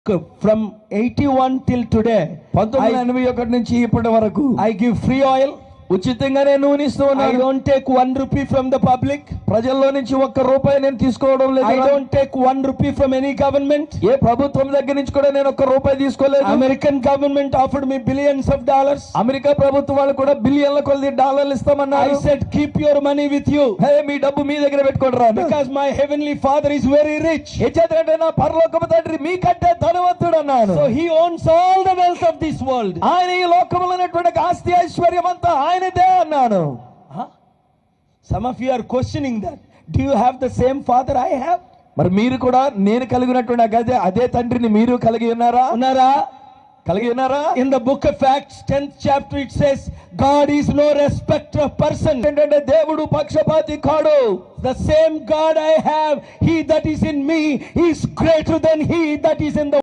From 81 till today, 1981 నుంచి ఇప్పటి వరకు I give free oil. ఉచితంగానే నూనె ఇస్తూ I ఉన్నాను. don't take 1 rupee from the public. ప్రజల్లో నుంచి ఒక్క రూపాయి నేను తీసుకోవడం లేదు. I don't take 1 rupee from any government. ఏ ప్రభుత్వం దగ్గర నుంచి కూడా నేను ఒక్క రూపాయి తీసుకోలేదు. American government offered me billions of dollars. America ప్రభుత్వం వాళ్ళు కూడా బిలియన్ల కొద్ది డాలర్లు ఇస్తామన్నారు. I said keep your money with you. హే, మీ డబ్బు మీ దగ్గర పెట్టుకోండి రా. Because my heavenly Father is very rich. ఎందుకంటే నా పరలోకపు తండ్రి మీకంటే ధనవంతుడు అన్నాను. So he owns all the wealth of this world. ఆయన ఈ లోకంలో ఉన్నటువంటి ఆస్తి ఐశ్వర్యం అంతా ఆయనదే అన్నాను. Some of you are questioning that. Do you have the same father I have? మరి మీరు కూడా నేను కలిగినటువంటి అదే తండ్రిని మీరు కలిగి ఉన్నారా? కలిగి ఉన్నారా? In the book of Acts 10th chapter it says God is no respecter of person. ఏంటంటే దేవుడు పక్షపాతి కాడు. The same God I have, he that is in me is greater than he that is in the